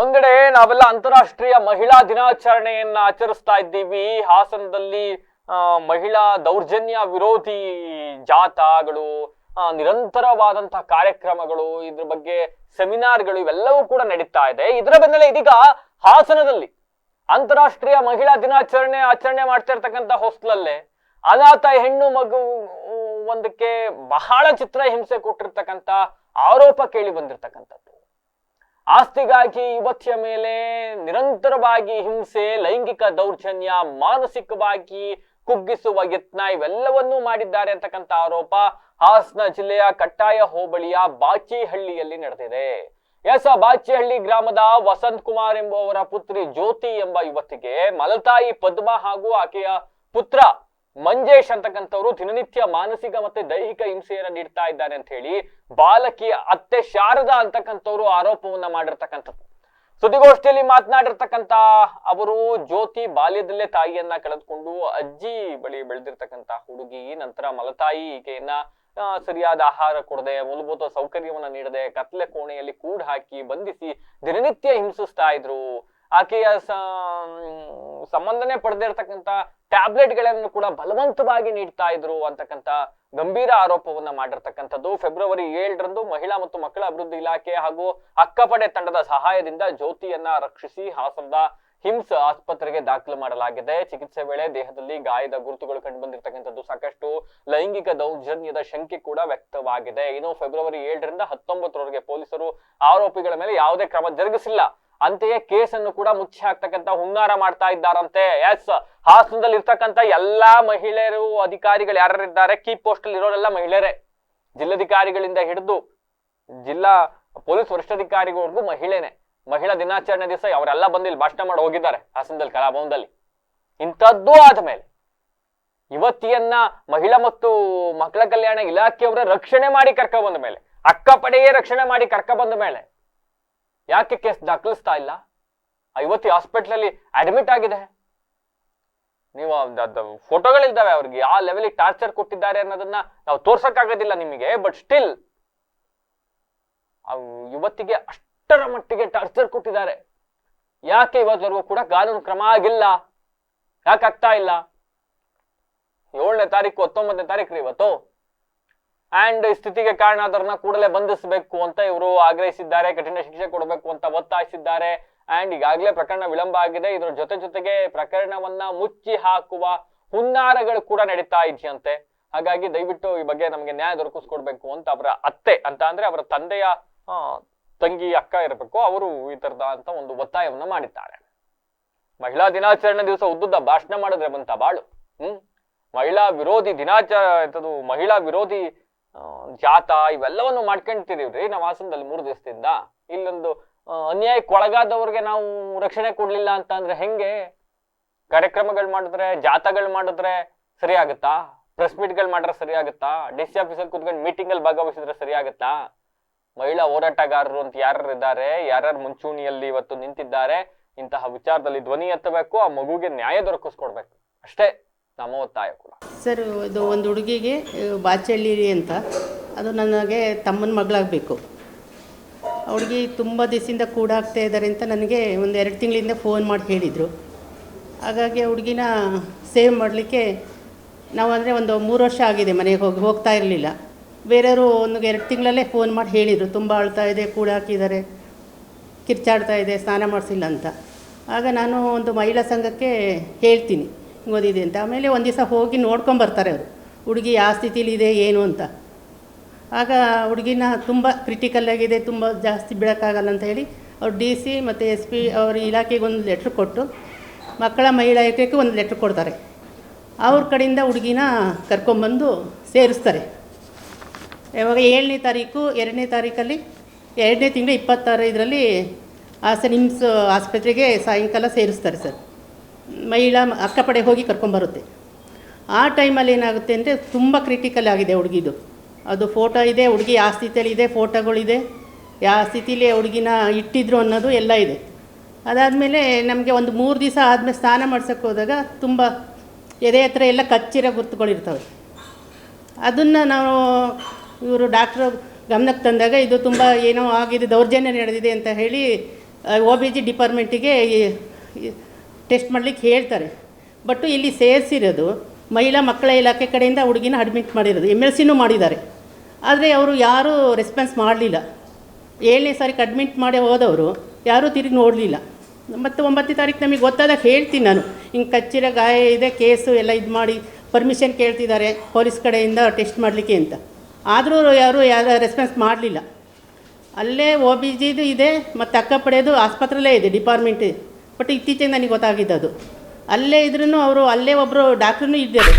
ಒಂದೆಡೆ ನಾವೆಲ್ಲ ಅಂತಾರಾಷ್ಟ್ರೀಯ ಮಹಿಳಾ ದಿನಾಚರಣೆಯನ್ನ ಆಚರಿಸ್ತಾ ಇದ್ದೀವಿ. ಹಾಸನದಲ್ಲಿ ಮಹಿಳಾ ದೌರ್ಜನ್ಯ ವಿರೋಧಿ ಜಾಥಾಗಳು, ನಿರಂತರವಾದಂತಹ ಕಾರ್ಯಕ್ರಮಗಳು, ಇದ್ರ ಬಗ್ಗೆ ಸೆಮಿನಾರ್ಗಳು ಇವೆಲ್ಲವೂ ಕೂಡ ನಡೀತಾ ಇದೆ. ಇದರ ಬೆನ್ನಲ್ಲೇ ಇದೀಗ ಹಾಸನದಲ್ಲಿ ಅಂತಾರಾಷ್ಟ್ರೀಯ ಮಹಿಳಾ ದಿನಾಚರಣೆ ಆಚರಣೆ ಮಾಡ್ತಾ ಇರ್ತಕ್ಕಂಥ ಹೊಸ್ಲಲ್ಲೇ ಅನಾಥ ಹೆಣ್ಣು ಮಗು ಒಂದಕ್ಕೆ ಬಹಳ ಚಿತ್ರಹಿಂಸೆ ಕೊಟ್ಟಿರ್ತಕ್ಕಂಥ ಆರೋಪ ಕೇಳಿ ಬಂದಿರತಕ್ಕಂಥದ್ದು. ಆಸ್ತಿಗಾಗಿ ಯುವತಿಯ ಮೇಲೆ ನಿರಂತರವಾಗಿ ಹಿಂಸೆ, ಲೈಂಗಿಕ ದೌರ್ಜನ್ಯ, ಮಾನಸಿಕವಾಗಿ ಕುಗ್ಗಿಸುವ ಯತ್ನ ಇವೆಲ್ಲವನ್ನೂ ಮಾಡಿದ್ದಾರೆ ಅಂತಕ್ಕಂಥ ಆರೋಪ ಹಾಸನ ಜಿಲ್ಲೆಯ ಕಟ್ಟಾಯ ಹೋಬಳಿಯ ಬಾಚಿಹಳ್ಳಿಯಲ್ಲಿ ನಡೆದಿದೆ. ಬಾಚಿಹಳ್ಳಿ ಗ್ರಾಮದ ವಸಂತ್ ಕುಮಾರ್ ಎಂಬುವವರ ಪುತ್ರಿ ಜ್ಯೋತಿ ಎಂಬ ಯುವತಿಗೆ ಮಲತಾಯಿ ಪದ್ಮ ಹಾಗೂ ಆಕೆಯ ಪುತ್ರ ಮಂಜೇಶ್ ಅಂತಕ್ಕಂಥವ್ರು ದಿನನಿತ್ಯ ಮಾನಸಿಕ ಮತ್ತೆ ದೈಹಿಕ ಹಿಂಸೆಯನ್ನ ನೀಡ್ತಾ ಇದ್ದಾರೆ ಅಂತ ಹೇಳಿ ಬಾಲಕಿಯ ಅತ್ತೆ ಶಾರದಾ ಅಂತಕ್ಕಂಥವ್ರು ಆರೋಪವನ್ನ ಮಾಡಿರ್ತಕ್ಕಂಥದ್ದು. ಸುದ್ದಿಗೋಷ್ಠಿಯಲ್ಲಿ ಮಾತನಾಡಿರ್ತಕ್ಕಂಥ ಅವರು, ಜ್ಯೋತಿ ಬಾಲ್ಯದಲ್ಲೇ ತಾಯಿಯನ್ನ ಕಳೆದುಕೊಂಡು ಅಜ್ಜಿ ಬಳಿ ಬೆಳೆದಿರ್ತಕ್ಕಂಥ ಹುಡುಗಿ, ನಂತರ ಮಲತಾಯಿ ಈಕೆಯನ್ನ ಸರಿಯಾದ ಆಹಾರ ಕೊಡದೆ, ಮೂಲಭೂತ ಸೌಕರ್ಯವನ್ನ ನೀಡದೆ, ಕತ್ಲೆ ಕೋಣೆಯಲ್ಲಿ ಕೂಡ್ ಹಾಕಿ ಬಂಧಿಸಿ ದಿನನಿತ್ಯ ಹಿಂಸಿಸ್ತಾ ಇದ್ರು. ಆಕೆಯ ಸಂಬಂಧನೆ ಪಡೆದಿರ್ತಕ್ಕಂಥ ಟ್ಯಾಬ್ಲೆಟ್ ಗಳನ್ನು ಕೂಡ ಬಲವಂತವಾಗಿ ನೀಡ್ತಾ ಇದ್ರು ಅಂತಕ್ಕಂಥ ಗಂಭೀರ ಆರೋಪವನ್ನ ಮಾಡಿರ್ತಕ್ಕಂಥದ್ದು. ಫೆಬ್ರವರಿ 7ರಂದು ಮಹಿಳಾ ಮತ್ತು ಮಕ್ಕಳ ಅಭಿವೃದ್ಧಿ ಇಲಾಖೆ ಹಾಗೂ ಅಕ್ಕಪಡೆ ತಂಡದ ಸಹಾಯದಿಂದ ಜ್ಯೋತಿಯನ್ನ ರಕ್ಷಿಸಿ ಹಾಸನದ ಹಿಮ್ಸ್ ಆಸ್ಪತ್ರೆಗೆ ದಾಖಲು ಮಾಡಲಾಗಿದೆ. ಚಿಕಿತ್ಸೆ ವೇಳೆ ದೇಹದಲ್ಲಿ ಗಾಯದ ಗುರುತುಗಳು ಕಂಡು ಬಂದಿರತಕ್ಕಂಥದ್ದು, ಸಾಕಷ್ಟು ಲೈಂಗಿಕ ದೌರ್ಜನ್ಯದ ಶಂಕೆ ಕೂಡ ವ್ಯಕ್ತವಾಗಿದೆ. ಇನ್ನು ಫೆಬ್ರವರಿ 7ರಿಂದ 19ರವರೆಗೆ ಪೊಲೀಸರು ಆರೋಪಿಗಳ ಮೇಲೆ ಯಾವುದೇ ಕ್ರಮ ಜರುಗಿಸಿಲ್ಲ. ಅಂತೆಯೇ ಕೇಸನ್ನು ಕೂಡ ಮುಚ್ಚಿ ಹಾಕ್ತಕ್ಕಂಥ ಹುನ್ನಾರ ಮಾಡ್ತಾ ಇದ್ದಾರಂತೆ. ಹಾಸನದಲ್ಲಿ ಇರ್ತಕ್ಕಂಥ ಎಲ್ಲಾ ಮಹಿಳೆಯರು, ಅಧಿಕಾರಿಗಳು ಯಾರ್ಯಾರಿದ್ದಾರೆ, ಕೀ ಪೋಸ್ಟ್ ಅಲ್ಲಿ ಇರೋರೆಲ್ಲ ಮಹಿಳೆಯರೇ. ಜಿಲ್ಲಾಧಿಕಾರಿಗಳಿಂದ ಹಿಡಿದು ಜಿಲ್ಲಾ ಪೊಲೀಸ್ ವರಿಷ್ಠಾಧಿಕಾರಿಗಳಿಗೂ ಮಹಿಳೆನೆ. ಮಹಿಳಾ ದಿನಾಚರಣೆ ದಿವಸ ಅವರೆಲ್ಲ ಬಂದು ಇಲ್ಲಿ ಭಾಷಣ ಮಾಡಿ ಹೋಗಿದ್ದಾರೆ ಹಾಸನದಲ್ಲಿ ಕಲಾಭವನದಲ್ಲಿ. ಇಂಥದ್ದು ಆದ್ಮೇಲೆ ಯುವತಿಯನ್ನ ಮಹಿಳಾ ಮತ್ತು ಮಕ್ಕಳ ಕಲ್ಯಾಣ ಇಲಾಖೆಯವರ ರಕ್ಷಣೆ ಮಾಡಿ ಕರ್ಕ ಬಂದ ಮೇಲೆ, ಅಕ್ಕಪಡೆಯೇ ರಕ್ಷಣೆ ಮಾಡಿ ಕರ್ಕ ಬಂದ ಮೇಲೆ ಯಾಕೆ ಕೇಸ್ ದಾಖಲಿಸ್ತಾ ಇಲ್ಲ? ಆ ಯುವತಿ ಹಾಸ್ಪಿಟಲ್ ಅಲ್ಲಿ ಅಡ್ಮಿಟ್ ಆಗಿದೆ. ನೀವು ಫೋಟೋಗಳಿದ್ದಾವೆ ಅವ್ರಿಗೆ ಯಾವ ಲೆವೆಲ್ ಟಾರ್ಚರ್ ಕೊಟ್ಟಿದ್ದಾರೆ ಅನ್ನೋದನ್ನ ನಾವು ತೋರ್ಸಕ್ಕಾಗೋದಿಲ್ಲ ನಿಮಗೆ. ಬಟ್ ಸ್ಟಿಲ್ ಆ ಯುವತಿಗೆ ಅಷ್ಟರ ಮಟ್ಟಿಗೆ ಟಾರ್ಚರ್ ಕೊಟ್ಟಿದ್ದಾರೆ. ಯಾಕೆ ಇವತ್ತವರೆಗೂ ಕೂಡ ಕಾನೂನು ಕ್ರಮ ಆಗಿಲ್ಲ? ಯಾಕೆ ಆಗ್ತಾ ಇಲ್ಲ? 7ನೇ ತಾರೀಕು 19ನೇ ತಾರೀಕು ಇವತ್ತು. ಅಂಡ್ ಸ್ಥಿತಿಗೆ ಕಾರಣ ಆದವ್ರನ್ನ ಕೂಡಲೇ ಬಂಧಿಸಬೇಕು ಅಂತ ಇವರು ಆಗ್ರಹಿಸಿದ್ದಾರೆ. ಕಠಿಣ ಶಿಕ್ಷೆ ಕೊಡಬೇಕು ಅಂತ ಒತ್ತಾಯಿಸಿದ್ದಾರೆ. ಅಂಡ್ ಈಗಾಗಲೇ ಪ್ರಕರಣ ವಿಳಂಬ ಆಗಿದೆ. ಇದರ ಜೊತೆಗೆ ಪ್ರಕರಣವನ್ನ ಮುಚ್ಚಿ ಹಾಕುವ ಹುನ್ನಾರಗಳು ಕೂಡ ನಡೀತಾ ಇದೆಯಂತೆ. ಹಾಗಾಗಿ ದಯವಿಟ್ಟು ಈ ಬಗ್ಗೆ ನಮಗೆ ನ್ಯಾಯ ದೊರಕಿಸ್ಕೊಡ್ಬೇಕು ಅಂತ ಅವರ ಅತ್ತೆ ಅಂತ ಅಂದ್ರೆ ಅವರ ತಂದೆಯ ತಂಗಿ ಅಕ್ಕ ಇರಬೇಕು, ಅವರು ಈ ತರದ ಅಂತ ಒಂದು ಒತ್ತಾಯವನ್ನ ಮಾಡಿದ್ದಾರೆ. ಮಹಿಳಾ ದಿನಾಚರಣೆ ದಿವಸ ಉದ್ದುದ್ದ ಭಾಷಣ ಮಾಡಿದ್ರೆ ಬಂತ ಬಾಳು. ಮಹಿಳಾ ವಿರೋಧಿ ಮಹಿಳಾ ವಿರೋಧಿ ಜಾಥಾ ಇವೆಲ್ಲವನ್ನು ಮಾಡ್ಕೊಂತಿದೀವ್ರಿ ನಾವು ಹಾಸನದಲ್ಲಿ 3 ದಿವಸದಿಂದ. ಇಲ್ಲೊಂದು ಅನ್ಯಾಯಕ್ಕೆ ಒಳಗಾದವ್ರಿಗೆ ನಾವು ರಕ್ಷಣೆ ಕೊಡ್ಲಿಲ್ಲ ಅಂತ ಅಂದ್ರೆ ಹೆಂಗೆ? ಕಾರ್ಯಕ್ರಮಗಳು ಮಾಡಿದ್ರೆ, ಜಾಥಾಗಳು ಮಾಡಿದ್ರೆ ಸರಿ ಆಗುತ್ತಾ? ಪ್ರೆಸ್ ಮೀಟ್ಗಳು ಮಾಡಿದ್ರೆ ಸರಿ ಆಗುತ್ತಾ? ಡಿಸಿ ಆಫೀಸಲ್ಲಿ ಕೂತ್ಕೊಂಡು ಮೀಟಿಂಗ್ ಅಲ್ಲಿ ಭಾಗವಹಿಸಿದ್ರೆ ಸರಿ ಆಗುತ್ತಾ? ಮಹಿಳಾ ಹೋರಾಟಗಾರರು ಅಂತ ಯಾರ್ಯಾರಿದ್ದಾರೆ, ಯಾರ್ಯಾರು ಮುಂಚೂಣಿಯಲ್ಲಿ ಇವತ್ತು ನಿಂತಿದ್ದಾರೆ, ಇಂತಹ ವಿಚಾರದಲ್ಲಿ ಧ್ವನಿ ಎತ್ತಬೇಕು. ಆ ಮಗುಗೆ ನ್ಯಾಯ ದೊರಕಿಸ್ಕೊಡ್ಬೇಕು ಅಷ್ಟೇ ನಮ್ಮ ಒತ್ತಾಯ ಕೂಡ. ಸರ್, ಇದು ಒಂದು ಹುಡುಗಿಗೆ ಬಾಚಹಳ್ಳಿ ಅಂತ, ಅದು ನನಗೆ ತಮ್ಮನ ಮಗಳಾಗಬೇಕು. ಹುಡುಗಿ ತುಂಬ ದಿವಸದಿಂದ ಕೂಡಾಗ್ತಾ ಇದ್ದಾರೆ ಅಂತ ನನಗೆ ಒಂದು 2 ತಿಂಗಳಿಂದ ಫೋನ್ ಮಾಡಿ ಹೇಳಿದರು. ಹಾಗಾಗಿ ಹುಡುಗಿನ ಸೇವ್ ಮಾಡಲಿಕ್ಕೆ ನಾವು ಅಂದರೆ ಒಂದು 3 ವರ್ಷ ಆಗಿದೆ ಮನೆಗೆ ಹೋಗ್ತಾ ಇರಲಿಲ್ಲ. ಬೇರೆಯವರು 1-2 ತಿಂಗಳಲ್ಲೇ ಫೋನ್ ಮಾಡಿ ಹೇಳಿದರು, ತುಂಬ ಅಳ್ತಾ ಇದೆ, ಕೂಡಾಕಿದ್ದಾರೆ, ಕಿರ್ಚಾಡ್ತಾ ಇದೆ, ಸ್ನಾನ ಮಾಡಿಸಿಲ್ಲ ಅಂತ. ಆಗ ನಾನು ಒಂದು ಮಹಿಳಾ ಸಂಘಕ್ಕೆ ಹೇಳ್ತೀನಿ ಓದಿದೆ ಅಂತ. ಆಮೇಲೆ ಒಂದು ದಿವಸ ಹೋಗಿ ನೋಡ್ಕೊಂಬರ್ತಾರೆ ಅವರು, ಹುಡುಗಿ ಯಾವ ಸ್ಥಿತಿಲಿದೆ ಏನು ಅಂತ. ಆಗ ಹುಡುಗಿನ ತುಂಬ ಕ್ರಿಟಿಕಲ್ ಆಗಿದೆ, ತುಂಬ ಜಾಸ್ತಿ ಬಿಡೋಕ್ಕಾಗಲ್ಲ ಅಂತ ಹೇಳಿ ಅವ್ರು DC ಮತ್ತು SP ಅವ್ರ ಇಲಾಖೆಗೆ ಒಂದು ಲೆಟ್ರ್ ಕೊಟ್ಟು, ಮಕ್ಕಳ ಮಹಿಳಾ ಇಲಾಖೆಗೆ ಒಂದು ಲೆಟ್ರ್ ಕೊಡ್ತಾರೆ. ಅವ್ರ ಕಡೆಯಿಂದ ಹುಡುಗಿನ ಕರ್ಕೊಂಬಂದು ಸೇರಿಸ್ತಾರೆ. ಇವಾಗ 7ನೇ ತಾರೀಕು 2ನೇ ತಾರೀಕಲ್ಲಿ 2ನೇ ತಿಂಗಳು 26 ಹಾಸನ ಹಿಮ್ಸ್ ಆಸ್ಪತ್ರೆಗೆ ಸಾಯಂಕಾಲ ಸೇರಿಸ್ತಾರೆ ಸರ್. ಮಹಿಳಾ ಅಕ್ಕಪಡೆ ಹೋಗಿ ಕರ್ಕೊಂಬರುತ್ತೆ. ಆ ಟೈಮಲ್ಲಿ ಏನಾಗುತ್ತೆ ಅಂದರೆ ತುಂಬ ಕ್ರಿಟಿಕಲ್ ಆಗಿದೆ ಹುಡುಗಿದು. ಅದು ಫೋಟೋ ಇದೆ, ಹುಡುಗಿ ಯಾವ ಸ್ಥಿತಿಯಲ್ಲಿದೆ, ಫೋಟೋಗಳಿದೆ, ಯಾವ ಸ್ಥಿತಿಲಿ ಹುಡುಗಿನ ಇಟ್ಟಿದ್ರು ಅನ್ನೋದು ಎಲ್ಲ ಇದೆ. ಅದಾದಮೇಲೆ ನಮಗೆ ಒಂದು 3 ದಿವಸ ಆದಮೇಲೆ ಸ್ನಾನ ಮಾಡ್ಸೋಕ್ಕೆ ಹೋದಾಗ ತುಂಬ ಎದೆ ಹತ್ರ ಎಲ್ಲ ಕಚ್ಚಿರೋ ಗುರುತುಗಳಿರ್ತವೆ. ಅದನ್ನು ನಾವು ಇವರು ಡಾಕ್ಟ್ರು ಗಮನಕ್ಕೆ ತಂದಾಗ ಇದು ತುಂಬ ಏನೋ ಆಗಿದೆ, ದೌರ್ಜನ್ಯ ನಡೆದಿದೆ ಅಂತ ಹೇಳಿ OBG ಡಿಪಾರ್ಟ್ಮೆಂಟಿಗೆ ಟೆಸ್ಟ್ ಮಾಡಲಿಕ್ಕೆ ಹೇಳ್ತಾರೆ. ಬಟ್ ಇಲ್ಲಿ ಸೇರಿಸಿರೋದು ಮಹಿಳಾ ಮಕ್ಕಳ ಇಲಾಖೆ ಕಡೆಯಿಂದ ಹುಡುಗಿನ ಅಡ್ಮಿಟ್ ಮಾಡಿರೋದು, MLCನೂ ಮಾಡಿದ್ದಾರೆ. ಆದರೆ ಅವರು ಯಾರೂ ರೆಸ್ಪಾನ್ಸ್ ಮಾಡಲಿಲ್ಲ. 7ನೇ ತಾರೀಕು ಅಡ್ಮಿಟ್ ಮಾಡಿ ಹೋದವರು ಯಾರೂ ತಿರುಗಿ ನೋಡಲಿಲ್ಲ. ಮತ್ತು 9ನೇ ತಾರೀಕು ನಮಗೆ ಗೊತ್ತಾದಾಗ ಹೇಳ್ತೀನಿ ನಾನು, ಹಿಂಗೆ ಕಚ್ಚಿರೋ ಗಾಯ ಇದೆ, ಕೇಸು ಎಲ್ಲ ಇದು ಮಾಡಿ ಪರ್ಮಿಷನ್ ಕೇಳ್ತಿದ್ದಾರೆ ಪೊಲೀಸ್ ಕಡೆಯಿಂದ ಟೆಸ್ಟ್ ಮಾಡಲಿಕ್ಕೆ ಅಂತ. ಆದರೂ ಯಾರೂ ರೆಸ್ಪಾನ್ಸ್ ಮಾಡಲಿಲ್ಲ. ಅಲ್ಲೇ OBGದು ಇದೆ ಮತ್ತು ಅಕ್ಕ ಪಡೆಯೋದು ಆಸ್ಪತ್ರೆಯಲ್ಲೇ ಇದೆ ಡಿಪಾರ್ಟ್ಮೆಂಟ್. ಬಟ್ ಇತ್ತೀಚೆಗೆ ನನಗೆ ಗೊತ್ತಾಗಿದ್ದು ಅದು. ಅಲ್ಲೇ ಇದ್ರೂ ಅವರು ಅಲ್ಲೇ ಒಬ್ಬರು ಡಾಕ್ಟ್ರೂ ಇದ್ದಾರೆ.